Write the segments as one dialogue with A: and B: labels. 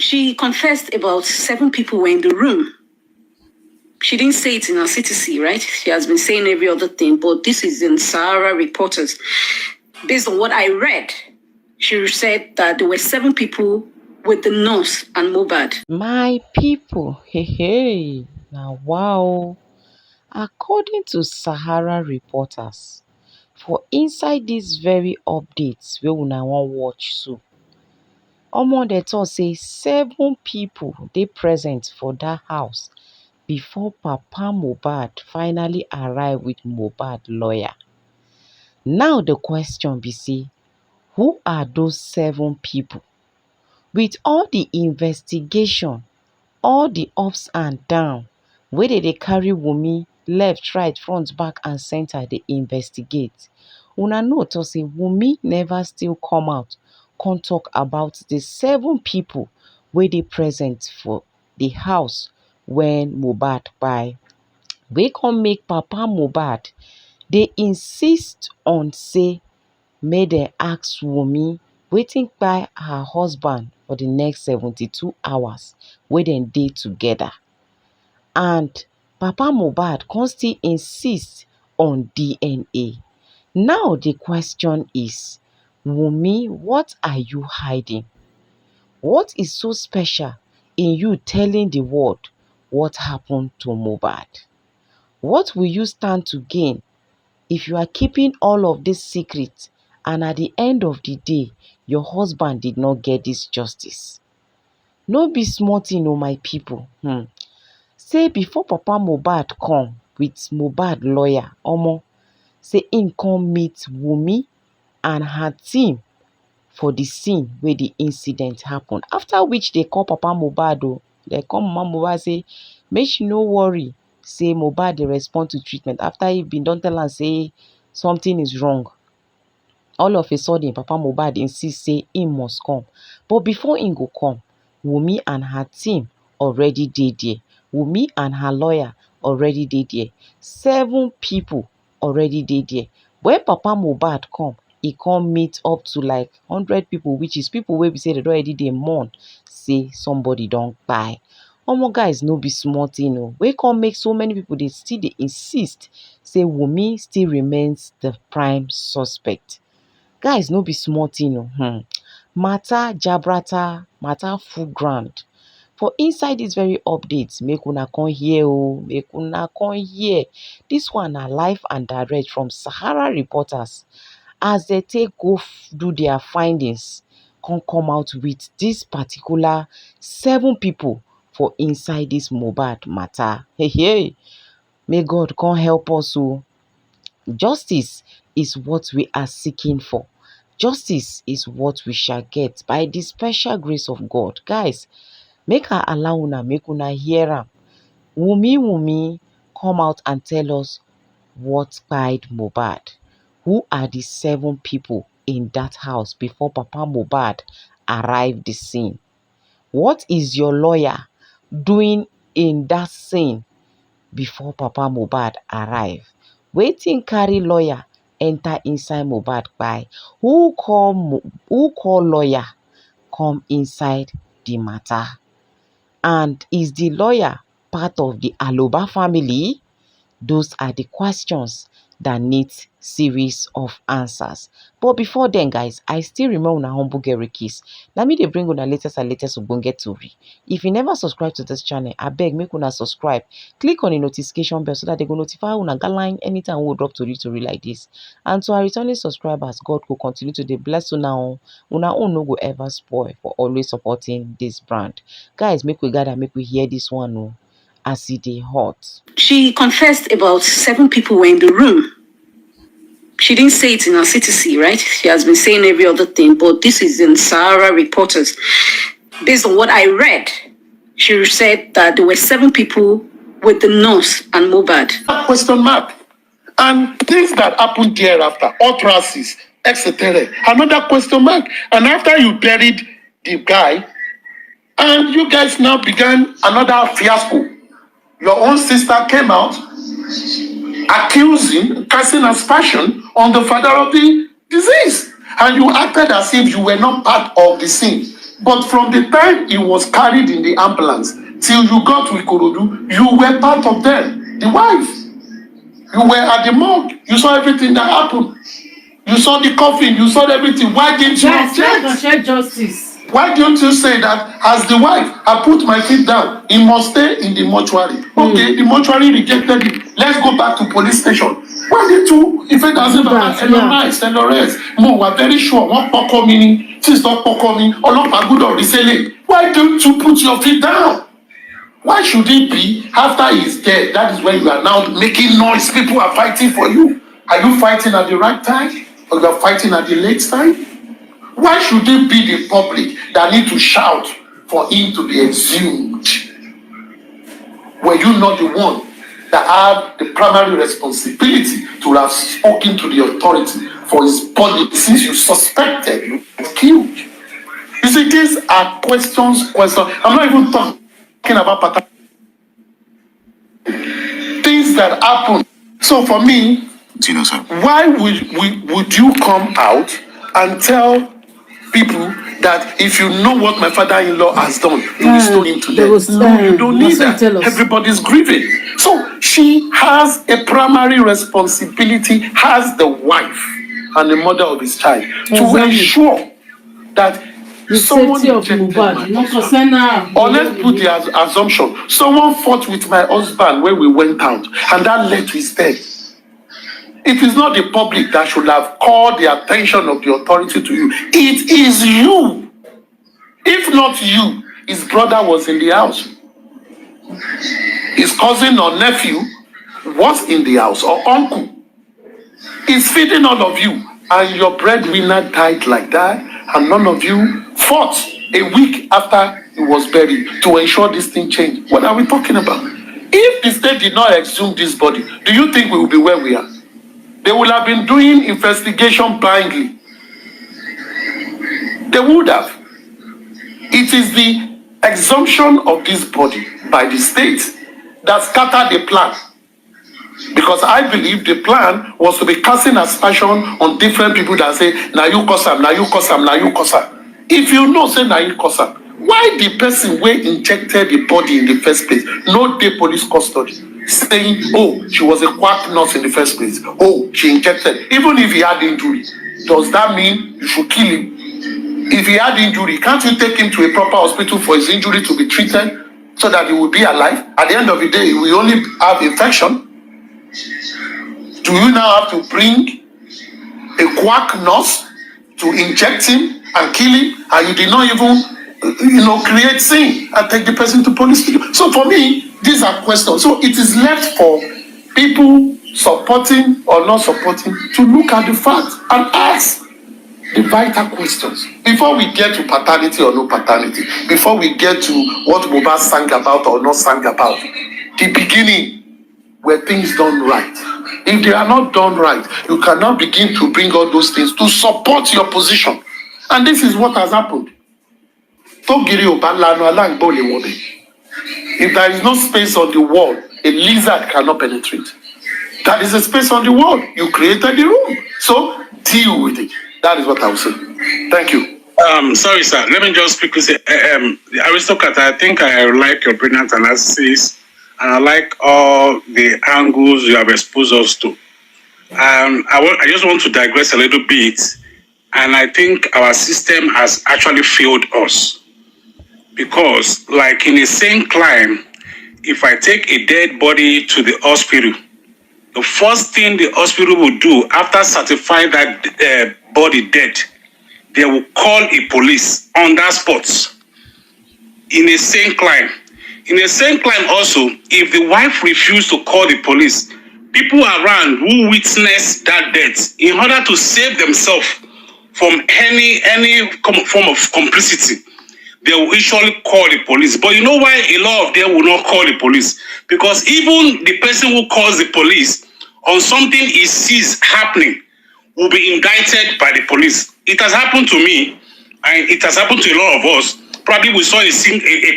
A: She confessed about 7 people were in the room. She didn't say it in her CTC, right? She has been saying every other thing, but this is in Sahara Reporters. Based on what I read, she said that there were 7 people with the nurse and mohbad.
B: My people, hey, now wow. According to Sahara Reporters, for inside these very updates wey una wan watch so, omo dey talk say 7 people dey present for that house before Papa Mohbad finally arrive with Mohbad lawyer. Now the question be say, who are those 7 people? With all the investigation, all the ups and down wey dey carry Wumi left, right, front, back and center dey investigate, una know talk say Wumi never still come out come talk about the 7 people wey dey present for the house when Mohbad kpai, wey come make Papa Mohbad dey insist on say make dem ask Wumi wetin kpai her husband for the next 72 hours wey dem dey together. And Papa Mohbad come still insist on DNA. Now the question is, Wumi, what are you hiding? What is so special in you telling the world what happened to Mohbad? What will you stand to gain if you are keeping all of this secret and at the end of the day, your husband did not get this justice? No be small thing o my people. Say before Papa Mohbad come with Mohbad lawyer, omo, say im come meet Wumi and her team for the scene where the incident happen. After which they call Papa Mohbad o. They call Mama Mohbad say make she no worry, say Mohbad dey respond to treatment after he bin don tell am say something is wrong. All of a sudden Papa Mohbad insist say he must come. But before he go come, Wumi and her team already dey there. Wumi and her lawyer already dey there. 7 people already dey there. When Papa Mohbad come, he come meet up to like 100 people, which is people wey be say they don already dey mourn say somebody don kpai. Omo guys, no be small thing o. Wey come make so many people dey still dey insist say Wumi still remains the prime suspect. Guys, no be small thing o. Matter jabrata, matter full ground. For inside this very update, make una come hear o, make una come hear. This one na live and direct from Sahara Reporters as they take go do their findings, come out with this particular 7 people for inside this Mohbad matter. Hey, may God come help us o. Justice is what we are seeking for. Justice is what we shall get by the special grace of God. Guys, make I allow una, make una hear am. Wumi, come out and tell us what kpai Mohbad. Who are the 7 people in that house before Papa Mohbad arrived the scene? What is your lawyer doing in that scene before Papa Mohbad arrived? Wetin carry lawyer enter inside Mohbad kpai? Who call lawyer come inside the matter? And is the lawyer part of the Aloba family? Those are the questions that need series of answers. But before then, guys, I still remember una humble girl Rikis. Let me dey bring una latest ogbonge tori. If you never subscribe to this channel, I beg make una subscribe. Click on the notification bell so that they go notify una galine anytime we drop tori like this. And to our returning subscribers, God will continue to dey bless una own. Una own no go ever spoil for always supporting this brand. Guys, make we gather, make we hear this one o, as it dey hot.
A: She confessed about 7 people were in the room. She didn't say it in her CTC, right? She has been saying every other thing, but this is in Sahara Reporters. Based on what I read, she said that there were 7 people with the nurse and mohbad.
C: Question mark. And things that happened thereafter, utterances, etc. Another question mark. And after you buried the guy, and you guys now began another fiasco. Your own sister came out accusing, casting aspersion on the father of the disease. And you acted as if you were not part of the scene. But from the time he was carried in the ambulance till you got to Ikorodu, you were part of them. The wife. You were at the morgue. You saw everything that happened. You saw the coffin. You saw everything. Why didn't you object?
D: Justice.
C: Why don't you say that as the wife, I put my feet down, he must stay in the mortuary? Okay, the mortuary rejected it. Let's go back to police station. Why did you, if it doesn't matter, and the rest, no, we're very sure, one poko meaning, sister poko meaning, or not a good or reselling. Why don't you put your feet down? Why should it be after he's dead? That is when you are now making noise. People are fighting for you. Are you fighting at the right time? Or you are fighting at the late time? Why should it be the public that need to shout for him to be exhumed? Were you not the one that had the primary responsibility to have spoken to the authority for his body since you suspected you were killed? You see, these are questions. I'm not even talking about things that happen. So for me, why would you come out and tell people that if you know what my father-in-law has done, you will stone him to death? No, you don't need that. Everybody's grieving. So she has a primary responsibility as the wife and the mother of his child to ensure that someone rejected my husband. Or let's put the assumption, someone fought with my husband when we went out, and that led to his death. It is not the public that should have called the attention of the authority to you. It is you. If not you, his brother was in the house. His cousin or nephew was in the house, or uncle. He's feeding all of you, and your breadwinner died like that, and none of you fought a week after he was buried to ensure this thing changed. What are we talking about? If the state did not exhume this body, do you think we will be where we are? They would have been doing investigation blindly. They would have. It is the exhumption of this body by the state that scattered the plan. Because I believe the plan was to be casting aspersion on different people that say, now you cause am, now you cause am, now you cause am. If you know, say now you cause am, why the person who injected the body in the first place, no day police custody? Saying, oh, she was a quack nurse in the first place. Oh, she injected. Even if he had injury, does that mean you should kill him? If he had injury, can't you take him to a proper hospital for his injury to be treated so that he will be alive? At the end of the day, he will only have infection. Do you now have to bring a quack nurse to inject him and kill him, and you did not even, create sin and take the person to police station? So for me, these are questions. So it is left for people supporting or not supporting to look at the facts and ask the vital questions before we get to paternity or no paternity, before we get to what mohbad sang about or not sang about. The beginning were things done right. If they are not done right, you cannot begin to bring all those things to support your position. And this is what has happened. If there is no space on the wall, a lizard cannot penetrate. That is a space on the wall. You created the room. So deal with it. That is what I will say. Thank you.
E: Sorry, sir. Let me just quickly say, the aristocrat, I think I like your brilliant analysis, and I like all the angles you have exposed us to. I just want to digress a little bit, and I think our system has actually failed us. Because, like in a same climb, if I take a dead body to the hospital, the first thing the hospital will do after certifying that body dead, they will call a police on that spot. In a same climb. In a same climb also, if the wife refused to call the police, people around who witnessed that death, in order to save themselves from any form of complicity, they will usually call the police. But you know why a lot of them will not call the police? Because even the person who calls the police on something he sees happening will be indicted by the police. It has happened to me, and it has happened to a lot of us. Probably we saw a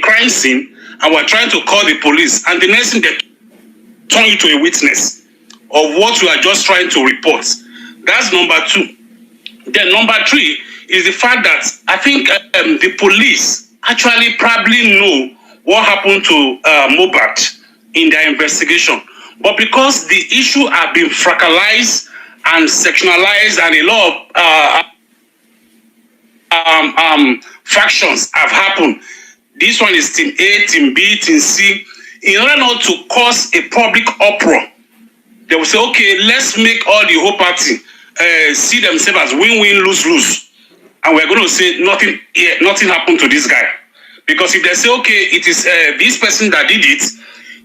E: crime scene, and we're trying to call the police, and the next thing they turn you to a witness of what you are just trying to report. That's number two. Then number 3 is the fact that I think the police actually probably know what happened to Mohbad in their investigation. But because the issue have been fractalized and sectionalized and a lot of factions have happened. This one is team A, team B, team C. In order not to cause a public uproar, they will say, okay, let's make all the whole party see themselves as win-win, lose-lose. And we're going to say nothing happened to this guy. Because if they say, okay, it is this person that did it,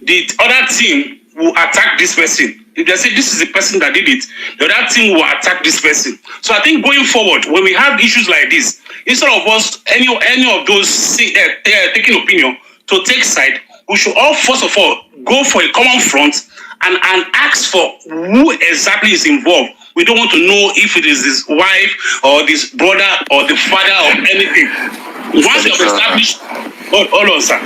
E: the other team will attack this person. If they say this is the person that did it, the other team will attack this person. So I think going forward, when we have issues like this, instead of us, any of those taking opinion to take side, we should all, first of all, go for a common front and ask for who exactly is involved. We don't want to know if it is his wife or this brother or the father or anything. Once we have established, hold on, sir.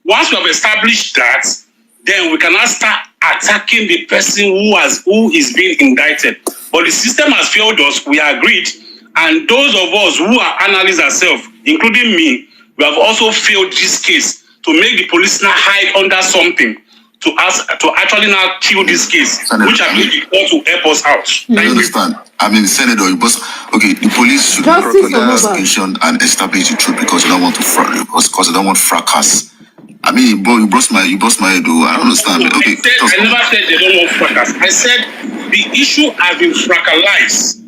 E: Once we have established that, then we can now start attacking the person who is being indicted. But the system has failed us. We agreed, and those of us who are analysts ourselves, including me, we have also failed this case to make the police now hide under something to actually now kill this case, Senator, which I believe the court will help us out.
D: I understand. I mean, Senator, okay, the police should properly investigation and establish the truth because you don't want to because you don't want fracas. I mean, bro, you bust my head. I don't understand. Okay,
E: I never said they don't want fracas. I said the issue has been fracalized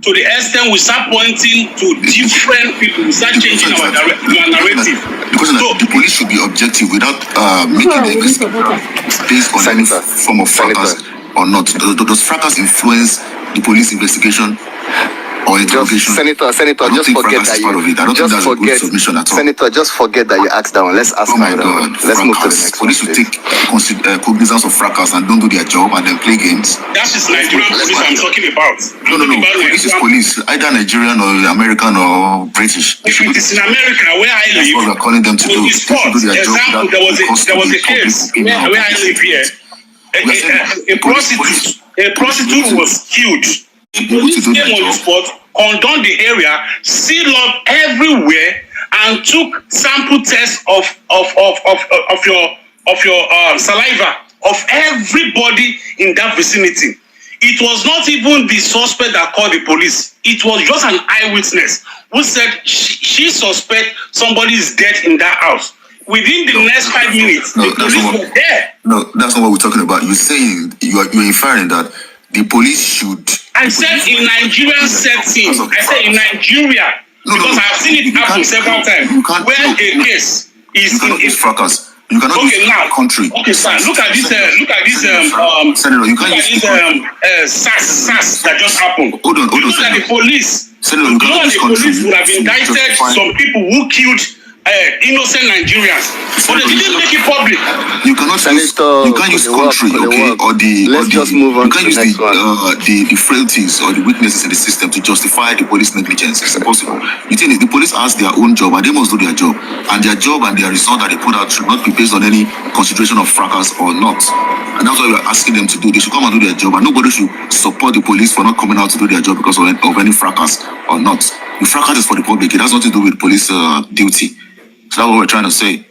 E: to the extent we start pointing to different people. We start changing our narrative.
D: Because the police should be objective without making the investigation based on any form of fracas or not. Does fracas influence the police investigation or interrogation?
F: Senator, just forget that Senator, just forget that you asked that one. Let's ask another one. Let's move to the next one.
D: Police should take cognizance of fracas and don't do their job and then play games.
E: That is Nigerian police I'm talking about.
D: No. Police is police, either Nigerian or American or British.
E: If it is in America where I live,
D: that's what we're calling them to do. They should do their job.
E: There was a case where I live here. A prostitute was killed. The police came on the spot, condoned the area, sealed up everywhere, and took sample tests of your saliva of everybody in that vicinity. It was not even the suspect that called the police. It was just an eyewitness who said she suspects somebody is dead in that house. Within the next 5 minutes, the police were there.
D: No, that's not what we're talking about. You're saying you're inferring that the police should.
E: I said in Nigerian setting. I said in Nigeria because I've seen it happen several times. Where a case is
D: in fracas. You cannot use country.
E: Okay, sir. Look at this.
D: Senator, you can't use
E: SARS that just happened.
D: Hold on.
E: Look at the police.
D: Senator, you cannot use country.
E: The police would have indicted some people who killed innocent Nigerians, but they didn't make it public.
D: You cannot use country, okay, or
F: just move on.
D: You can't use the frailties or the weaknesses in the system to justify the police negligence. It's impossible. The thing is, the police has their own job and they must do their job, and their job and their result that they put out should not be based on any consideration of fracas or not. And that's what we are asking them to do. They should come and do their job, and nobody should support the police for not coming out to do their job because of any fracas or not. The fracas is for the public. It has nothing to do with police duty. So that's what we're trying to say.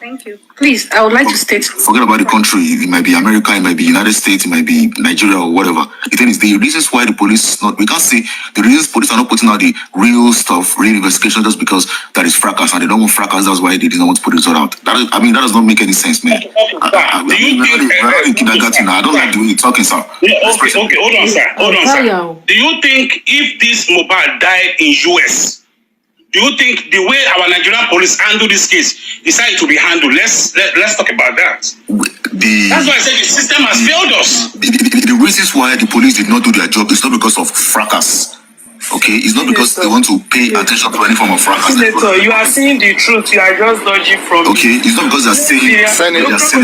A: Thank you. Please, I would like to state.
D: Forget about the country. It might be America, it might be United States, it might be Nigeria or whatever. The thing is, the reasons why the police is not, we can't say the reasons police are not putting out the real stuff, real investigation just because that is fracas and they don't want fracas. That's why they didn't want to put it out. That does not make any sense, man. We're not in kindergarten now. I don't like the way you're talking, sir.
E: Okay, hold on, sir. Do you think if this mohbad died in US, do you think the way our Nigerian police handle this case is how it will be handled? Let's talk about that. That's why I said the system has failed us.
D: The reasons why the police did not do their job is not because of fracas. Okay, it's not because they want to pay attention to any form of fracas.
G: Senator, you are saying the truth. You are just dodging from
D: Okay, it's not because they're saying the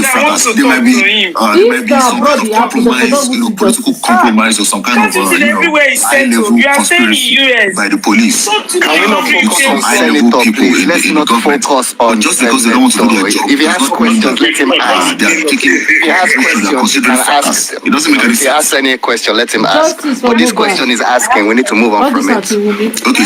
D: fracas. There might be some kind of compromise, political compromise or some kind of high-level conspiracy by the police.
F: Can we not focus on
D: high-level people in the government? But just because they don't want to do their job,
F: if he has questions, let him ask. If he has questions, you can ask.
D: It doesn't make any sense.
F: If he has any question, let him ask. But this question is asking. We need to move on from it.
D: Okay,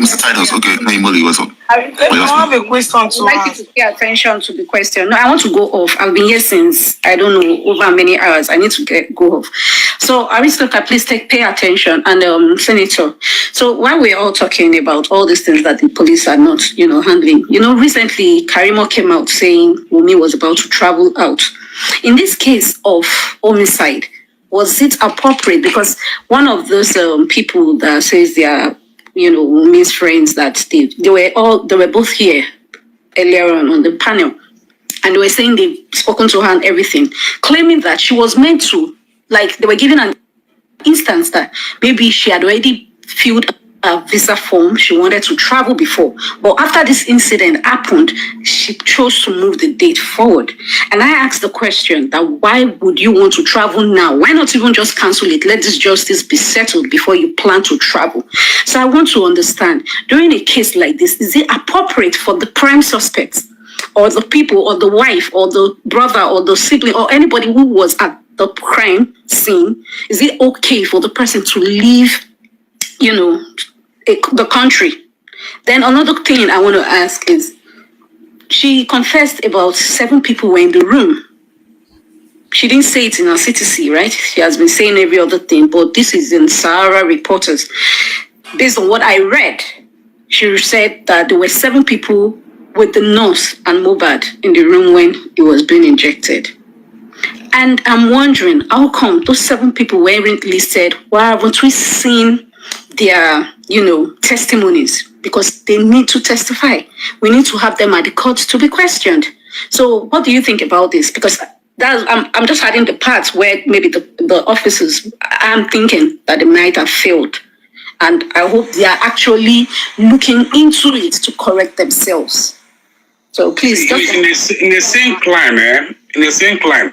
D: Mr. Titus. Okay, Naimoli, what's up?
G: I have a question to
A: I'd like you to pay attention to the question. No, I want to go off. I've been here since, I don't know, over many hours. I need to go off. So, Aristotle, please pay attention. And Senator, so while we're all talking about all these things that the police are not, handling, recently Karimo came out saying Wumi was about to travel out. In this case of homicide, was it appropriate? Because one of those people that says they are, Wumi's friends, that they were both here earlier on the panel, and they were saying they've spoken to her and everything, claiming that she was meant to, like, they were given an instance that maybe she had already filled a visa form, she wanted to travel before, but after this incident happened, she chose to move the date forward. And I asked the question that why would you want to travel now? Why not even just cancel it? Let this justice be settled before you plan to travel. So I want to understand, during a case like this, is it appropriate for the prime suspects or the people or the wife or the brother or the sibling or anybody who was at the crime scene, is it okay for the person to leave, the country? Then another thing I want to ask is, she confessed about 7 people were in the room. She didn't say it in her CTC, right? She has been saying every other thing, but this is in Sahara Reporters. Based on what I read, she said that there were 7 people with the nurse and mohbad in the room when it was being injected. And I'm wondering, how come those 7 people weren't listed? Why haven't we seen their, testimonies? Because they need to testify. We need to have them at the court to be questioned. So what do you think about this? Because I'm just adding the parts where maybe the officers, I'm thinking that they might have failed. And I hope they are actually looking into it to correct themselves. So please.
E: In the same climb,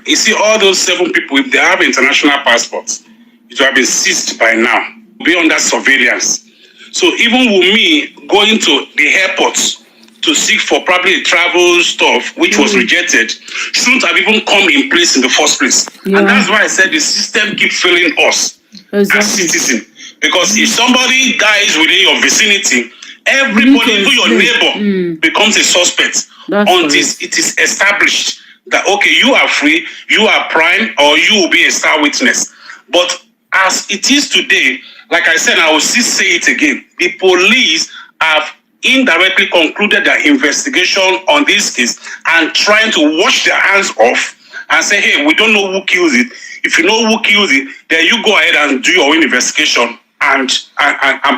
E: you see all those 7 people, if they have international passports, it will have been seized by now, be under surveillance. So even Wumi going to the airports to seek for probably travel stuff, which was rejected, shouldn't have even come in place in the first place. Yeah. And that's why I said the system keeps failing us as citizens. Because if somebody dies within your vicinity, everybody, even your neighbor, becomes a suspect until it is established that, okay, you are free, you are prime, or you will be a star witness. But as it is today, like I said, I will still say it again, the police have indirectly concluded their investigation on this case and trying to wash their hands off and say, hey, we don't know who kills it. If you know who kills it, then you go ahead and do your own investigation and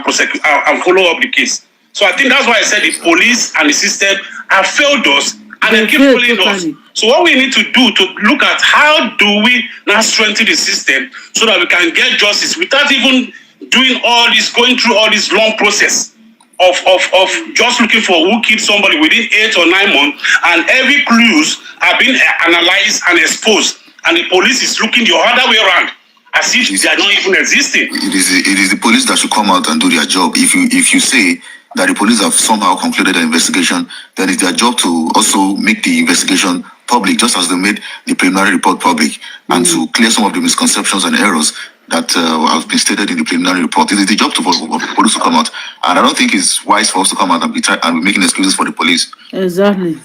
E: prosecute and follow up the case. So I think that's why I said the police and the system have failed us and they keep failing us. So what we need to do to look at how do we now strengthen the system so that we can get justice without even doing all this, going through all this long process of just looking for who killed somebody within 8 or 9 months, and every clues have been analyzed and exposed, and the police is looking the other way around as if they are not even existing.
D: It is the police that should come out and do their job. If you say that the police have somehow concluded the investigation, then it's their job to also make the investigation public, just as they made the preliminary report public, and to clear some of the misconceptions and errors that have been stated in the preliminary report. It is the job of the police to come out, and I don't think it's wise for us to come out and be making excuses for the police.
H: Exactly.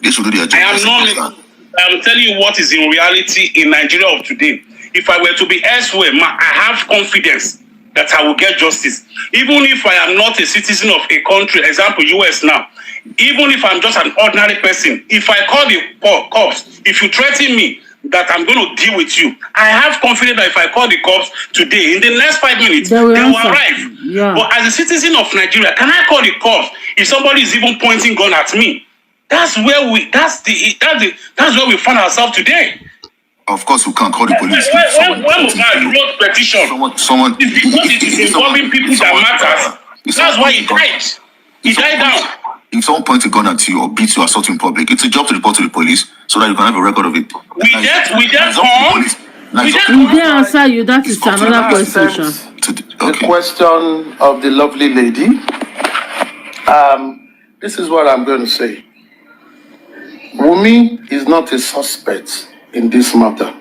D: They should do their job.
E: I'm telling you what is in reality in Nigeria of today. If I were to be elsewhere, I have confidence that I will get justice. Even if I am not a citizen of a country, example, US now, even if I'm just an ordinary person, if I call the cops, if you threaten me that I'm going to deal with you, I have confidence that if I call the cops today, in the next 5 minutes, they will arrive. Yeah. But as a citizen of Nigeria, can I call the cops if somebody is even pointing gun at me? That's where we find ourselves today.
D: Of course, we can't call the police.
E: When Mohbad wrote petition,
D: someone,
E: it's because it is involving people that matters. That's why he died. He died down.
D: If someone points a gun at you or beats you or assaults you in public, it's a job to report to the police so that you can have a record of it.
E: We
H: didn't answer you. That is another question.
C: The question of the lovely lady. This is what I'm going to say. Wumi is not a suspect in this matter.